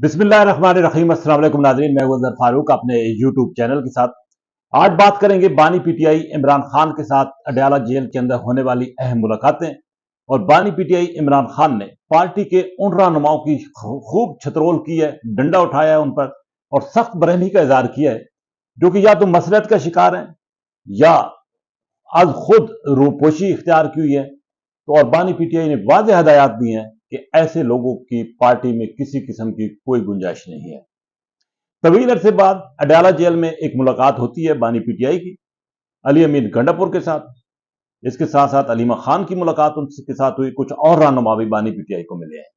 बिस्मिल्लाहिर्रहमानिर्रहीम। अस्सलाम वालेकुम नाज़रीन, मैं गुलजार फारूक अपने यूट्यूब चैनल के साथ आज बात करेंगे बानी पीटीआई इमरान खान के साथ अडयाला जेल के अंदर होने वाली अहम मुलाकातें। और बानी पीटीआई इमरान खान ने पार्टी के उन रहनुमाओं की खूब छतरोल की है, डंडा उठाया है उन पर और सख्त बरहमी का इजहार किया है, जो कि या तो मसलत का शिकार है या आज खुद रूपोशी इख्तियार की हुई है। तो और बानी पीटीआई ने वाज़ेह हदायत दी हैं कि ऐसे लोगों की पार्टी में किसी किस्म की कोई गुंजाइश नहीं है। तवील अरसे बाद अडयाला जेल में एक मुलाकात होती है बानी पीटीआई की अली अमीन गंडापुर के साथ। इसके साथ साथ अलीमा खान की मुलाकात उनके साथ हुई, कुछ और रहनुमा भी बानी पीटीआई को मिले हैं।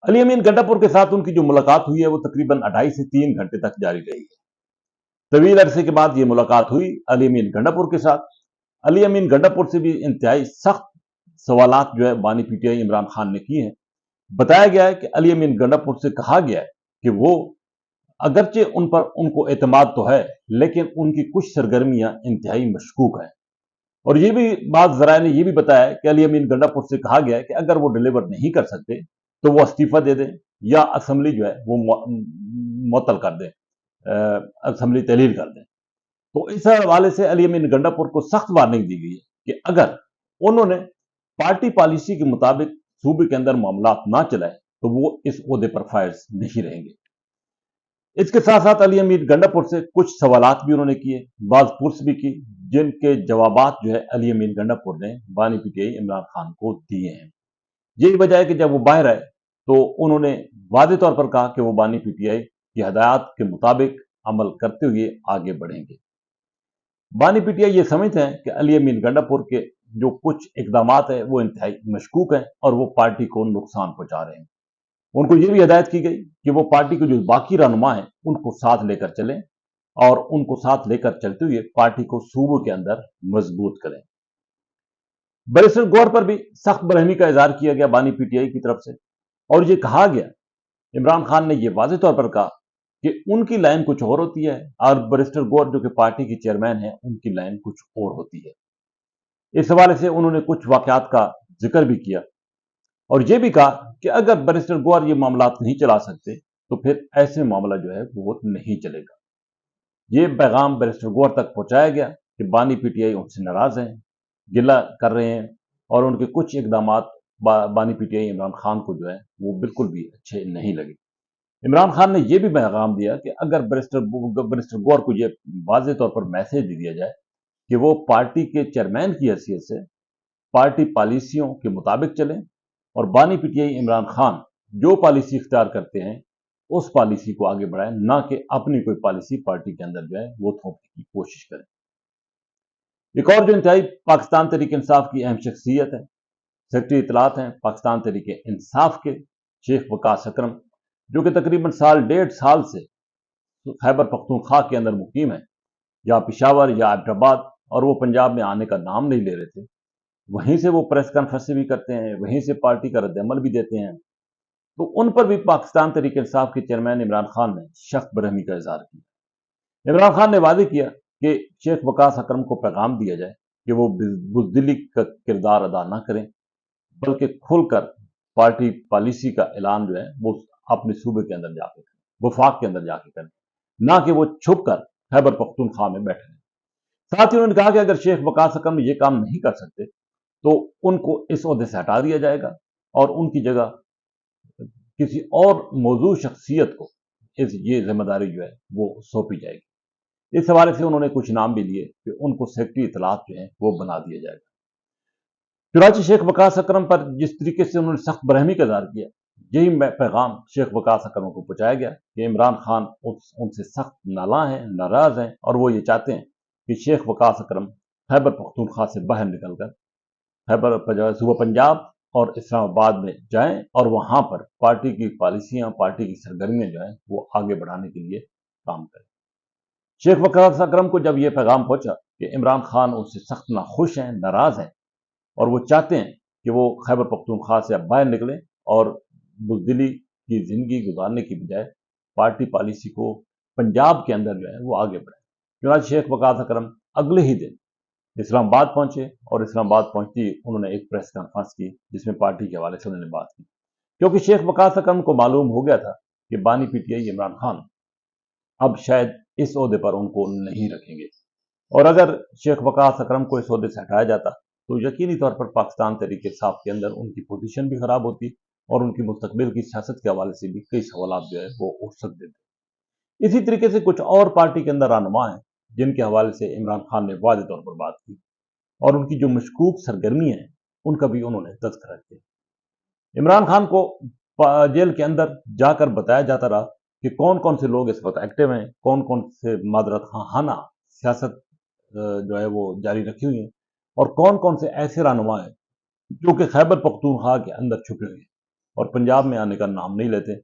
अली अमीन गंडापुर के साथ उनकी जो मुलाकात हुई है वो तकरीबन 2.5 से 3 घंटे तक जारी रही है। तवील अरसे के बाद ये मुलाकात हुई अली अमीन गंडापुर के साथ। अली अमीन गंडापुर से भी इंतहाई सख्त सवालात जो है बानी पीटीआई इमरान खान ने किए हैं। बताया गया है कि अली अमीन गंडापुर से कहा गया है कि वो अगरचे उन पर उनको एतमाद तो है, लेकिन उनकी कुछ सरगर्मियां इंतहाई मशकूक हैं। और ये भी बात जराए ने यह भी बताया कि अली अमीन गंडापुर से कहा गया है कि अगर वो डिलीवर नहीं कर सकते तो वो इस्तीफा दे दें या असम्बली जो है वो मुअत्तल कर दें, असम्बली तहलील कर दें। तो इस हवाले से अली अमीन गंडापुर को सख्त वार्निंग दी गई है कि अगर उन्होंने पार्टी पॉलिसी के मुताबिक सूबे के अंदर मामला ना चलाए तो वो इस ओहदे पर फायज नहीं रहेंगे। इसके साथ साथ अली अमीन गंडापुर से कुछ सवालात भी उन्होंने किए, बाज पुरस भी की, जिनके जवाबात जो है अली अमीन गंडापुर ने बानी पीटीआई इमरान खान को दिए हैं। यही वजह है कि जब वो बाहर आए तो उन्होंने वादे तौर पर कहा कि वो बानी पीटीआई की हदायत के मुताबिक अमल करते हुए आगे बढ़ेंगे। बानी पीटीआई ये समझते हैं कि अली अमीन गंडापुर के जो कुछ इकदाम है वो इंतहाई मशकूक हैं और वो पार्टी को नुकसान पहुंचा रहे हैं। उनको ये भी हिदायत की गई कि वो पार्टी के जो बाकी रहनुमा हैं उनको साथ लेकर चलें और उनको साथ लेकर चलते हुए पार्टी को सूबों के अंदर मजबूत करें। बैरिस्टर गौर पर भी सख्त बरहमी का इजहार किया गया बानी पीटीआई की तरफ से और ये कहा गया, इमरान खान ने यह वाज़ेह तौर पर कहा कि उनकी लाइन कुछ और होती है और बैरिस्टर गौर जो कि पार्टी की चेयरमैन है उनकी लाइन कुछ और होती है। इस हवाले से उन्होंने कुछ वाकयात का जिक्र भी किया और यह भी कहा कि अगर बैरिस्टर गौर ये मामला नहीं चला सकते तो फिर ऐसे मामला जो है वो नहीं चलेगा। ये पैगाम बैरिस्टर गौर तक पहुंचाया गया कि बानी पीटीआई उनसे नाराज हैं, गिला कर रहे हैं और उनके कुछ इकदाम बानी पीटीआई इमरान खान को जो है वो बिल्कुल भी अच्छे नहीं लगे। इमरान खान ने यह भी पैगाम दिया कि अगर बैरिस्टर गौर को यह वाज़ेह तौर पर मैसेज दे दिया जाए कि वो पार्टी के चेयरमैन की हैसियत से पार्टी पॉलिसियों के मुताबिक चलें और बानी पीटीआई इमरान खान जो पॉलिसी इख्तियार करते हैं उस पॉलिसी को आगे बढ़ाएं, ना कि अपनी कोई पॉलिसी पार्टी के अंदर जो है वो थोपने की कोशिश करें। एक और जो इंतहाई पाकिस्तान तहरीक इंसाफ की अहम शख्सियत है, सेक्रेटरी इतलात हैं पाकिस्तान तहरीक इंसाफ के शेख वकास अकरम, जो कि तकरीबन साल 1.5 साल से खैबर पख्तूनख्वा के अंदर मुकीम है, या पेशावर या एबटाबाद, और वो पंजाब में आने का नाम नहीं ले रहे थे। वहीं से वो प्रेस कॉन्फ्रेंस भी करते हैं, वहीं से पार्टी का रद्दअमल भी देते हैं। तो उन पर भी पाकिस्तान तहरीक इंसाफ के चेयरमैन इमरान खान ने सख्त बरहमी का इजहार किया। इमरान खान ने वादे किया कि शेख वकास अकरम को पैगाम दिया जाए कि वो बुज़दिली का किरदार अदा न करें, बल्कि खुलकर पार्टी पॉलिसी का ऐलान जो है वो अपने सूबे के अंदर जाके करें, वफाक के अंदर जाके करें, ना कि वो छुप कर खैबर पख्तूनख्वा में बैठे। साथ ही उन्होंने कहा कि अगर शेख वकास अकरम ये काम नहीं कर सकते तो उनको इस ओहदे से हटा दिया जाएगा और उनकी जगह किसी और मौजूद शख्सियत को ये जिम्मेदारी जो है वो सौंपी जाएगी। इस हवाले से उन्होंने कुछ नाम भी लिए कि उनको सेक्रेटरी इतलात जो है वो बना दिया जाएगा। चुनांचे शेख वकास अकरम पर जिस तरीके से उन्होंने सख्त बरहमी का इजहार किया, यही पैगाम शेख वकास अकरम को पहुंचाया गया कि इमरान खान उनसे सख्त नाला हैं, नाराज हैं और वो ये चाहते हैं कि शेख वकास अकरम खैबर पख्तूनख्वा से बाहर निकलकर खैबर सूबा पंजाब और इस्लामाबाद में जाएं और वहां पर पार्टी की पॉलिसियां, पार्टी की सरगर्मियां जो है वो आगे बढ़ाने के लिए काम करें। शेख वकास अकरम को जब यह पैगाम पहुंचा कि इमरान खान उनसे सख्त नाखुश हैं, नाराज हैं और वो चाहते हैं कि वो खैबर पख्तूनख्वा से अब बाहर निकलें और बुज़दिली की जिंदगी गुजारने की बजाय पार्टी पॉलिसी को पंजाब के अंदर जो है वो आगे बढ़ाएं। चुनांचे शेख वकास अकरम अगले ही दिन इस्लामाबाद पहुंचे और इस्लामाबाद पहुंचते ही उन्होंने एक प्रेस कॉन्फ्रेंस की जिसमें पार्टी के हवाले से उन्होंने बात की। क्योंकि शेख वकास अकरम को मालूम हो गया था कि बानी पीटीआई इमरान खान अब शायद इस ओहदे पर उनको नहीं रखेंगे, और अगर शेख वकास अकरम को इस ओहदे से हटाया जाता तो यकीनी तौर पर पाकिस्तान तहरीक इंसाफ के अंदर उनकी पोजीशन भी खराब होती और उनकी मुस्तकबिल की सियासत के हवाले से भी कई सवाल जो है वो उठ सकते थे। इसी तरीके से कुछ और पार्टी के अंदर रहनुमा हैं जिनके हवाले से इमरान खान ने वादे तौर पर बात की और उनकी जो मशकूक सरगर्मी है उनका भी उन्होंने तस्करा किया। इमरान खान को जेल के अंदर जाकर बताया जाता रहा कि कौन कौन से लोग इस वक्त एक्टिव हैं, कौन कौन से मादरत खाना सियासत जो है वो जारी रखी हुई है, और कौन कौन से ऐसे रहनुमा हैं जो कि खैबर पख्तूनख्वा के अंदर छुपे हुए हैं और पंजाब में आने का नाम नहीं लेते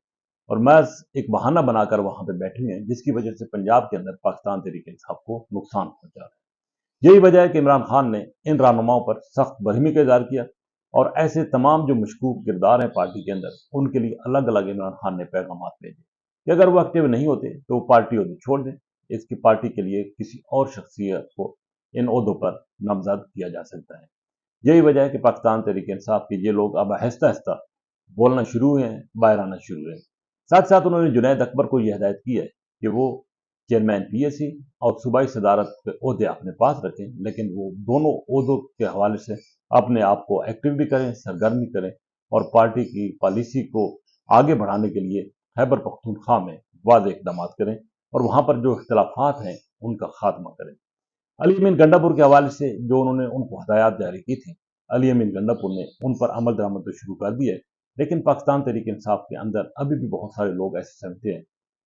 और महज एक बहाना बनाकर वहां पे बैठे हुए हैं, जिसकी वजह से पंजाब के अंदर पाकिस्तान तहरीक इंसाफ को नुकसान पहुंचा रहा है। यही वजह है कि इमरान खान ने इन रहनुमाओं पर सख्त बरहमी का इजहार किया और ऐसे तमाम जो मशकूक किरदार हैं पार्टी के अंदर उनके लिए अलग अलग इमरान खान ने पैगाम भेजे कि अगर वो एक्टिव नहीं होते तो वो पार्टी ओहदे छोड़ दें, इसकी पार्टी के लिए किसी और शख्सियत को इन ओहदों पर नामजद किया जा सकता है। यही वजह है कि पाकिस्तान तहरीक इंसाफ के ये लोग अब आहिस्ता आहिस्ता बोलना शुरू हुए हैं, बाहर आना शुरू हुए हैं। साथ साथ उन्होंने जुनैद अकबर को यह हिदायत की है कि वो चेयरमैन पीएसी और सूबाई सदारत के ओहदे अपने पास रखें, लेकिन वो दोनों ओहदों के हवाले से अपने आप को एक्टिव भी करें, सरगर्मी करें और पार्टी की पॉलिसी को आगे बढ़ाने के लिए खैबर पख्तूनख्वा में वाज़ेह इक़दाम करें और वहां पर जो इख्तलाफात हैं उनका खात्मा करें। अली अमीन गंडापुर के हवाले से जो उन्होंने उनको हदायत जारी की थी, अली अमीन गंडापुर ने उन पर अमल दरामद तो शुरू कर दिया है, लेकिन पाकिस्तान तहरीक इंसाफ के अंदर अभी भी बहुत सारे लोग ऐसे समझते हैं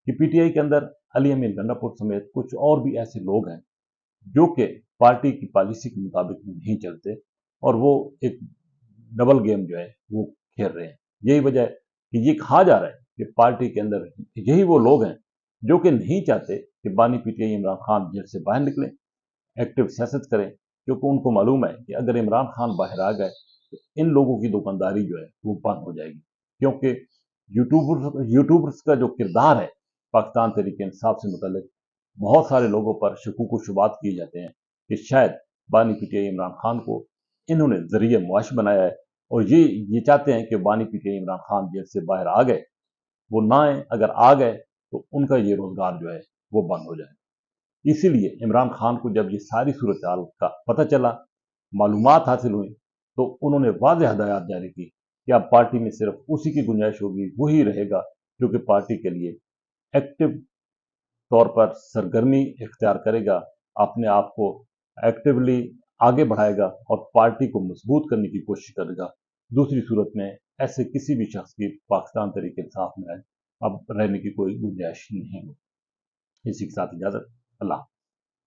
कि पीटीआई के अंदर अली अमीन गंडापुर समेत कुछ और भी ऐसे लोग हैं जो कि पार्टी की पॉलिसी के मुताबिक नहीं चलते और वो एक डबल गेम जो है वो खेल रहे हैं। यही वजह है कि ये कहा जा रहा है कि पार्टी के अंदर यही वो लोग हैं जो कि नहीं चाहते कि बानी पीटीआई इमरान खान जेल से बाहर निकले, एक्टिव सियासत करें, क्योंकि उनको मालूम है कि अगर इमरान खान बाहर आ गए तो इन लोगों की दुकानदारी जो है वो बंद हो जाएगी, क्योंकि यूट्यूबर्स का जो किरदार है पाकिस्तान तहरीक इंसाफ से मुतल्लिक बहुत सारे लोगों पर शकूक व शुबात किए जाते हैं कि शायद बानी पीटीआई इमरान खान को इन्होंने जरिए मुआश बनाया है और ये चाहते हैं कि बानी पीटीआई इमरान खान जेल से बाहर आ गए, वो ना आए, अगर आ गए तो उनका ये रोजगार जो है वो बंद हो जाए। इसीलिए इमरान खान को जब ये सारी सूरत हाल का पता चला, मालूमात हासिल हुई, तो उन्होंने वाज़ेह हदायत जारी की कि अब पार्टी में सिर्फ उसी की गुंजाइश होगी, वही रहेगा जो कि पार्टी के लिए एक्टिव तौर पर सरगर्मी इख्तियार करेगा, अपने आप को एक्टिवली आगे बढ़ाएगा और पार्टी को मजबूत करने की कोशिश करेगा। दूसरी सूरत में ऐसे किसी भी शख्स की पाकिस्तान तहरीक इंसाफ में अब रहने की कोई गुंजाइश नहीं होगी। इसी के साथ इजाजत। अल्लाह।